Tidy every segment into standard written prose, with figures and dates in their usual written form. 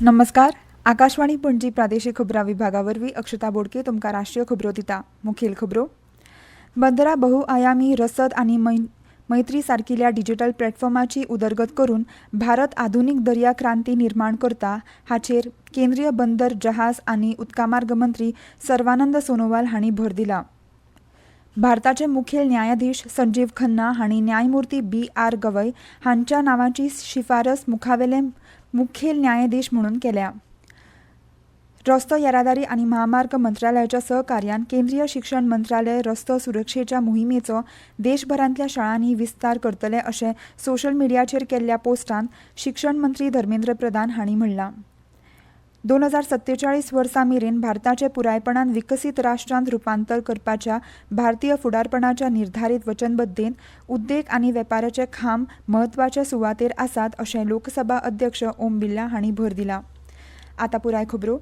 नमस्कार. आकाशवाणी पणजी प्रादेशीक खबरां विभागावरवीं अक्षता बोडके तुमकां राष्ट्रीय खबरो दिता. मुखेल खबरो. बंदरां बहुआयामी रसद आनी मैत्री सारकिल्या डिजिटल प्लॅटफॉर्माची उदरगत करून भारत आधुनीक दर्या क्रांती निर्माण करता हाचेर केंद्रीय बंदर जहाज आनी उदकामार्ग मंत्री सर्वानंद सोनोवाल हांणी भर दिला. भारताचे मुखेल न्यायाधीश संजीव खन्ना हांणी न्यायमूर्ती B.R. गवई हांच्या नांवाची शिफारस मुखावेले मुखेल न्यायाधीश म्हणून केल्या. रस्तो येरादारी आनी महामार्ग मंत्रालयाच्या सहकार्यान केंद्रीय शिक्षण मंत्रालय रस्तो सुरक्षेच्या मोहिमेचो देशभरांतल्या शाळांनी विस्तार करतले अशें सोशल मिडियाचेर केल्ल्या पोस्टांत शिक्षण मंत्री धर्मेंद्र प्रधान हांणी म्हणलां. 2047 वर्सा मेरेन भारताचे पुरायपणान विकसीत राष्ट्रांत रुपांतर करपाच्या भारतीय फुडारपणाच्या निर्धारीत वचनबद्धेन उद्देग आनी वेपाराचे खांब म्हत्वाच्या सुवातेर आसात अशें लोकसभा अध्यक्ष ओम बिर्ला हांणी भर दिला. आतां पुराय खबरो.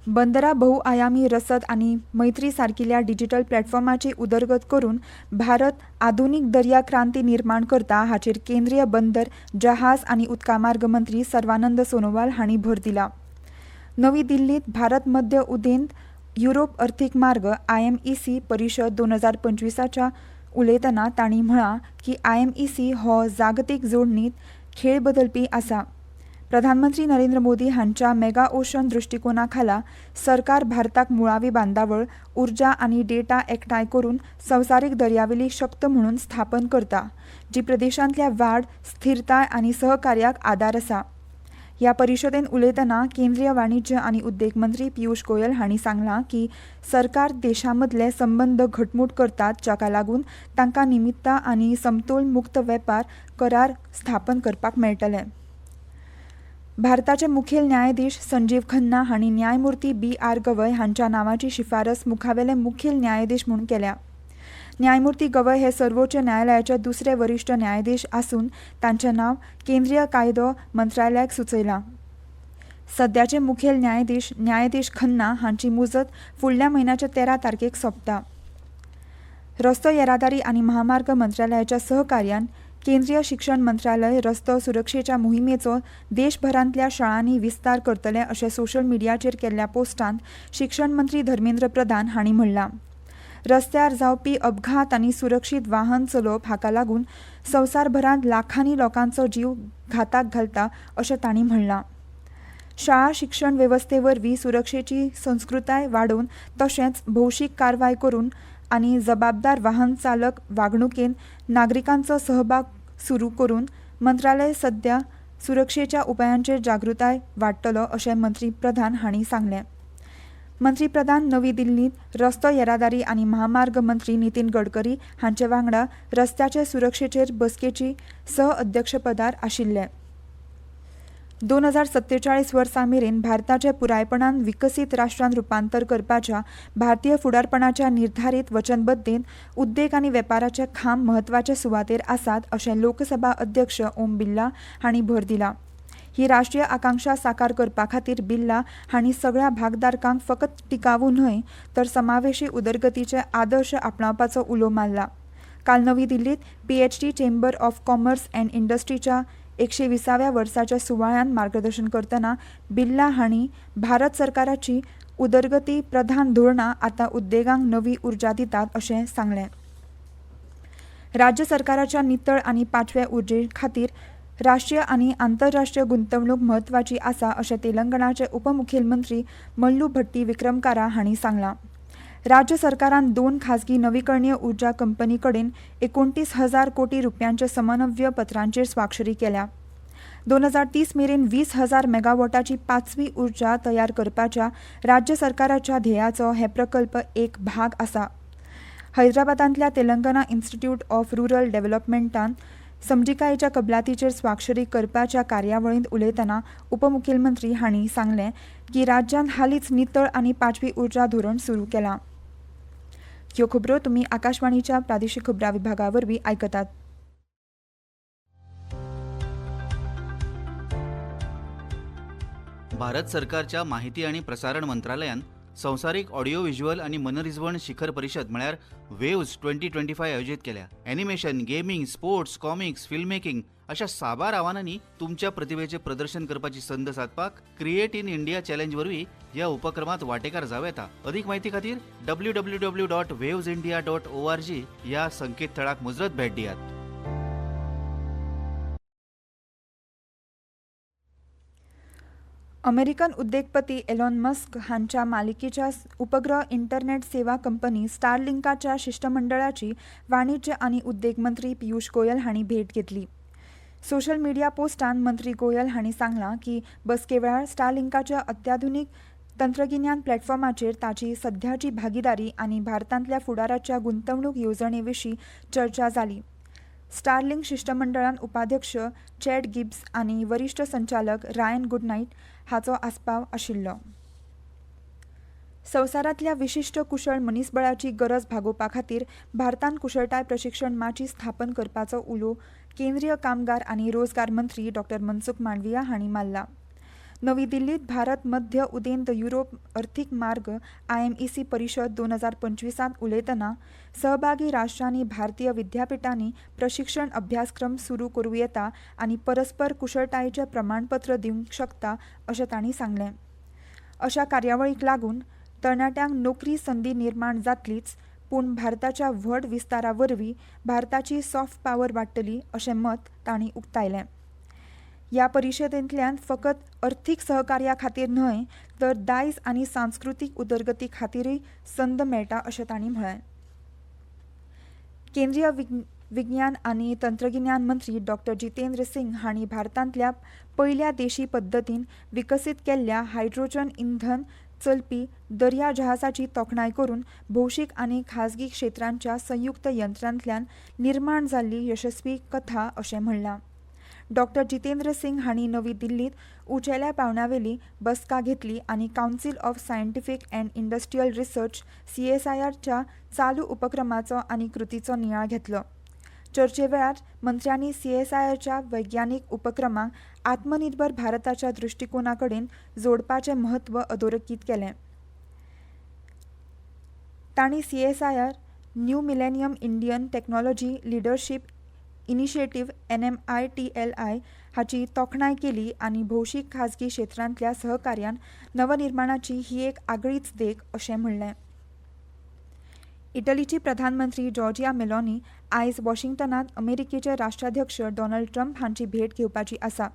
बंदरां बहुआयामी रसद आनी मैत्री सारकिल्या डिजिटल प्लॅटफॉर्माची उदरगत करून भारत आधुनीक दर्या क्रांती निर्माण करता हाचेर केंद्रीय बंदर जहाज आनी उदकामार्ग मंत्री सर्वानंद सोनोवाल हांणी भर दिला. नवी दिल्लीत भारत मध्य उदेंत युरोप अर्थीक मार्ग IMEC परिशद 2025च्या उलयतना तांणी म्हळां की IMEC हो जागतीक जोडणीत खेळ बदलपी आसा. प्रधानमंत्री नरेंद्र मोदी हांच्या मेगा ओशन दृश्टिकोना खाला सरकार भारताक मुळावी बांदावळ उर्जा आनी डेटा एकठांय करून संवसारीक दर्यावेली शक्त म्हणून स्थापन करता, जी प्रदेशांतल्या वाड, स्थिरताय आनी सहकार्याक आदार आसा. ह्या परिशदेन उलयतना केंद्रीय वाणिज्य आनी उद्देग मंत्री पियुष गोयल हांणी सांगलां की सरकार देशांमदले संबंद घटमूट करतात, जाका लागून तांकां निमित्ता आनी समतोल मुक्त वेपार करार स्थापन करपाक मेळटले. भारताचे मुखेल न्यायाधीश संजीव खन्ना हांणी न्यायमूर्ती B.R. गवई हांच्या नांवाची शिफारस मुखावेले मुखेल न्यायाधीश म्हणून केल्या. न्यायमूर्ती गवई हे सर्वोच्च न्यायालयाचे दुसरे वरिष्ठ न्यायाधीश आसून तांचें नांव केंद्रीय कायदो मंत्रालयाक सुचयलां. सद्याचे मुखेल न्यायाधीश खन्ना हांची मुजत फुडल्या म्हयन्याच्या 13 तारखेक सोंपता. रस्तो येरादारी आनी महामार्ग मंत्रालयाच्या सहकार्यान केंद्रीय शिक्षण मंत्रालय रस्तो सुरक्षेच्या मोहिमेचो देशभरांतल्या शाळांनी विस्तार करतले अशें सोशल मिडियाचेर केल्ल्या पोस्टांत शिक्षण मंत्री धर्मेंद्र प्रधान हांणी म्हणलां. रस्त्यार जावपी अपघात आनी सुरक्षीत वाहन चलोवप हाका लागून संवसारभरांत लाखांनी लोकांचो जीव घाताक घालता अशें तांणी म्हणलां. शाळा शिक्षण वेवस्थे वरवीं सुरक्षेची संस्कृताय वाडोवन तशेंच भौशीक कारवाय करून आनी जबाबदार वाहन चालक वागणुकेन नागरिकांचो सहभाग सुरू करून मंत्रालय सध्या सुरक्षेच्या उपायांचेर जागृताय वाडटलो अशें मंत्री प्रधान हांणी सांगलें. मंत्री प्रधान नवी दिल्लींत रस्तो येरादारी आनी महामार्ग मंत्री नितीन गडकरी हांचे वांगडा रस्त्याचे सुरक्षेचेर बसकेची सहअध्यक्षपदार आशिल्ले. 2047 वर्सा मेरेन भारताचे पुरायपणान विकसीत राष्ट्रांत रुपांतर करपाच्या भारतीय फुडारपणाच्या निर्धारीत वचनबद्धेन उद्देग आनी वेपाराचे खांब म्हत्वाचे सुवातेर आसात अशें लोकसभा अध्यक्ष ओम बिर्ला हांणी भर दिला. ही राष्ट्रीय आकांक्षा साकार करपा खातीर बिर्ला हांणी सगळ्या भागधारकांक फकत टिकावू न्हय तर समावेशी उदरगतीचे आदर्श आपणावपाचो उलो मारला. काल नवी दिल्लीत PhD chamber of commerce and इंडस्ट्रीच्या 120व्या वर्साच्या सुवाळ्यान मार्गदर्शन करतना बिर्ला हांणी भारत सरकाराची उदरगती प्रधान धोरणां आतां उद्देगांक नवी उर्जा दितात अशें सांगलें. राज्य सरकाराच्या नितळ आनी पांचव्या उर्जे खातीर राष्ट्रीय आनी आंतरराष्ट्रीय गुंतवणूक म्हत्वाची आसा अशें तेलंगणाचे उपमुखेलमंत्री मल्लू भट्टी विक्रमकारा हांणी सांगलां. राज्य सरकारान 2 खाजगी नवीकरणीय उर्जा कंपनी कडेन 29,000 कोटी रुपयांच्या समन्वय पत्रांचेर स्वाक्षरी केल्या. 2030 मेरेन 20,000 मेगावॉटाची 5वी उर्जा तयार करपाच्या राज्य सरकाराच्या ध्येयाचो हे प्रकल्प एक भाग आसा. हैदराबादांतल्या तेलंगणा इन्स्टिट्यूट ऑफ रुरल डेव्हलपमेंटान समजिकायेच्या कबलातीचेर स्वाक्षरी करपाच्या कार्यावळींत उलयतना उपमुखेलमंत्री हांणी सांगलें की राज्यांत हालींच नितळ आनी पांचवी उर्जा धोरण सुरू केलां. ह्यो खबरो तुमी आकाशवाणीच्या प्रादेशीक खबरां विभागा वरवीं आयकतात. भारत सरकारच्या माहिती आणि प्रसारण मंत्रालयान संवसारीक ऑडिओ व्हिज्युअल आणि मनरिजवण शिखर परिषद म्हळ्यार वेव्स 2025 आयोजित केल्या. Animation, gaming, sports, comics, film making अशा साबार आव्हानांनी तुमच्या प्रतिभेचे प्रदर्शन करपाची संद साधपाक क्रिएट इन इंडिया चॅलेंज वरवीं ह्या उपक्रमात वांटेकार जावं येता. अधिक म्हायती खातीर www.wavesindia.org ह्या संकेतथळाक मुजरत भेट दियात. अमेरिकन उद्योगपती एलॉन मस्क हांच्या मालकीच्या उपग्रह इंटरनेट सेवा कंपनी स्टारलिंकाच्या शिष्टमंडळाची वाणिज्य आनी उद्देग मंत्री पियुष गोयल हांणी भेट घेतली. सोशल मीडिया पोस्टान मंत्री गोयल हांणी सांगलां की बसके वेळार स्टारलिंकाच्या अत्याधुनीक तंत्रगिन्यान प्लॅटफॉर्माचेर ताची सध्याची भागीदारी आनी भारतांतल्या फुडाराच्या गुंतवणूक येवजणेविशीं चर्चा जाली. स्टारलिंक शिष्टमंडळान उपाध्यक्ष चॅड गिब्स आनी वरिश्ठ संचालक रायन गुडनाईट हाचो आस्पाव आशिल्लो. संवसारांतल्या विशिश्ट कुशळ मनीसबळाची गरज भागोवपा खातीर भारतान कुशळटाय प्रशिक्षण माची स्थापन करपाचो उलो केंद्रीय कामगार आनी रोजगार मंत्री डॉ मनसुख मांडविया हांणी मारला. नवी दिल्लीत भारत मध्य उदेंत युरोप अर्थीक मार्ग IMEC परिशद 2025 उलयतना सहभागी राष्ट्रांनी भारतीय विद्यापीठांनी प्रशिक्षण अभ्यासक्रम सुरू करूं येता आनी परस्पर कुशळटायेचें प्रमाणपत्र दिवंक शकता अशें तांणी सांगलें. अशा कार्यावळीक लागून तरणाट्यांक नोकरी संदी निर्माण जातलीच, पूण भारताच्या व्हड विस्तारा वरवीं भारताची सॉफ्ट पॉवर वाडटली अशें मत तांणी उक्तायलें. ह्या परिशदेंतल्यान फकत अर्थीक सहकार्या खातीर न्हय तर दायज आनी सांस्कृतीक उदरगती खातीरय संद मेळटा अशें तांणी म्हळें. केंद्रीय विज्ञान आनी तंत्रगिन्यान मंत्री डॉ जितेंद्र सिंग हांणी भारतांतल्या पयल्या देशी पद्दतीन विकसीत केल्ल्या हायड्रोजन इंधन चलपी दर्या जहाजाची तोखणाय करून भौशीक आनी खाजगी क्षेत्रांच्या संयुक्त यंत्रांतल्यान निर्माण जाल्ली यशस्वी कथा अशें म्हणलां. डॉ जितेंद्र सिंग हांणी नवी दिल्लीत उंचेल्या पावंड्यावेली बसका घेतली आनी council of scientific and industrial research CSIR चालू उपक्रमाचो आनी कृतीचो नियाळ घेतलो. चर्चे वेळार मंत्र्यांनी CSIR वैज्ञानीक उपक्रमांक आत्मनिर्भर भारताच्या दृश्टिकोना कडेन जोडपाचें म्हत्व अधोरेखीत केलें. तांणी CSIR new millennium Indian technology leadership initiative NMITLI हाची तोखणाय केली आनी भौशीक खाजगी क्षेत्रांतल्या सहकार्यान नवनिर्माणाची ही एक आगळीच देख अशें म्हणलें. इटलीची प्रधानमंत्री जॉर्जिया मेलोनी आयज वॉशिंग्टनात अमेरिकेचे राष्ट्राध्यक्ष डोनाल्ड ट्रम्प हांची भेट घेवपाची आसा.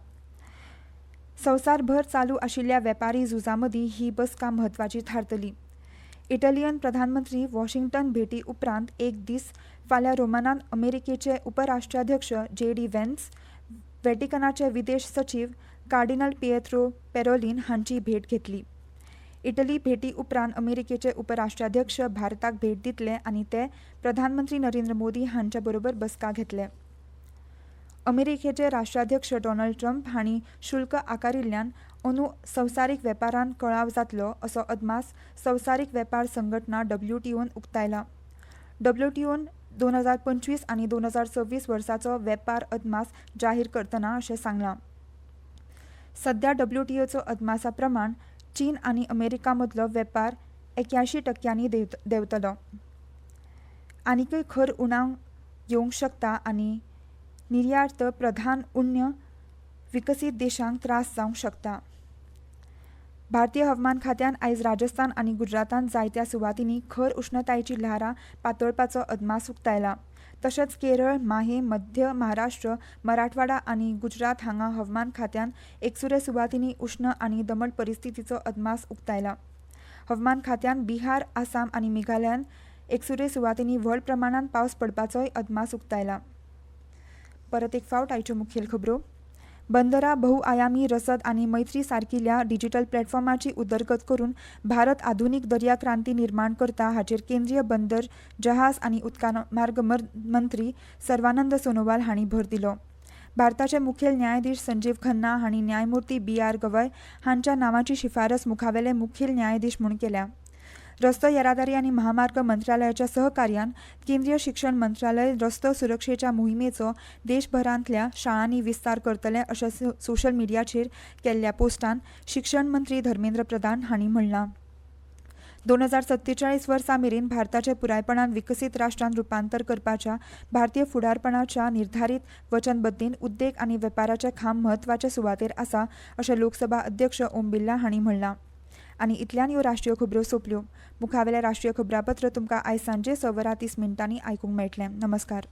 संवसारभर चालू आशिल्ल्या वेपारी झुजा मदीं ही बसका म्हत्वाची थारतली. इटलियन प्रधानमंत्री वॉशिंग्टन भेटी उपरांत एक दीस फाल्यां रोमानात अमेरिकेचे उपराष्ट्राध्यक्ष JD व्हॅन्स, व्हॅटिकनाचे विदेश सचीव कार्डिनल पिएत्रो पेरोलिन हांची भेट घेतली. इटली भेटी उपरांत अमेरिकेचे उपराष्ट्राध्यक्ष भारताक भेट दितले आनी ते प्रधानमंत्री नरेंद्र मोदी हांचे बरोबर बसका घेतले. अमेरिकेचे राष्ट्राध्यक्ष डोनाल्ड ट्रम्प हांणी शुल्क आकारिल्ल्यान अंदू संवसारीक वेपारांत कळाव जातलो असो अदमास संवसारीक वेपार संघटना WTOन उक्तायला. WTOन 2025 आनी 2026 वर्साचो वेपार अदमास जाहीर करतना अशें सांगलां. सध्या WTOचो अदमासा प्रमाण चीन आनी अमेरिका मदलो वेपार 81% देंवतलो. आनीकय खर उणाव येवंक शकता आनी निर्यात प्रधान उण्य विकसीत देशांक त्रास जावंक शकता. भारतीय हवामान खात्यान आयज राजस्थान आनी गुजरातांत जायत्या सुवातींनी खर उश्णतायेची ल्हारां पातळपाचो अदमास उक्तायला. तशेंच केरळ, माहे, मध्य महाराष्ट्र, मराठवाडा आनी गुजरात हांगा हवामान खात्यान एकसुरे सुवातींनी उश्ण आनी दमट परिस्थितीचो अदमास उक्तायला. हवामान खात्यान बिहार, आसाम आनी मेघालयान एकसुरे सुवातींनी व्हड प्रमाणांत पावस पडपाचोय अदमास उक्तायला. परत एक फावट आयच्यो मुखेल खबरो. बंदरां, बहुआयामी रसद आनी मैत्री सारकिल्या डिजिटल प्लॅटफॉर्माची उदरगत करून भारत आधुनीक दर्या क्रांती निर्माण करता हाचेर केंद्रीय बंदर, जहाज आनी उदकामार्ग मंत्री सर्वानंद सोनोवाल हांणी भर दिलो. भारताचे मुखेल न्यायाधीश संजीव खन्ना हांणी न्यायमूर्ती BR गवय हांच्या नांवाची शिफारस मुखावेले मुखेल न्यायाधीश म्हूण केल्या. रस्तो येरादारी आनी महामार्ग मंत्रालयाच्या सहकार्यान केंद्रीय शिक्षण मंत्रालय रस्तो सुरक्षेच्या मोहिमेचो देशभरांतल्या शाळांनी विस्तार करतले अशें सोशल मिडियाचेर केल्ल्या पोस्टान शिक्षण मंत्री धर्मेंद्र प्रधान हांणी म्हणलां. 2047 वर्सा मेरेन भारताचे पुरायपणान विकसीत राष्ट्रांत रुपांतर करपाच्या भारतीय फुडारपणाच्या निर्धारीत वचनबद्धीन उद्देग आनी वेपाराचे खांब म्हत्वाचे सुवातेर आसा अशें लोकसभा अध्यक्ष ओम बिर्ला हांणी म्हणलां. आनी इतल्यान ह्यो राष्ट्रीय खबरो सोंपल्यो. मुखावेलें राष्ट्रीय खबरापत्र तुमकां आयज सांजे 6:30 आयकूंक मेळटलें. नमस्कार.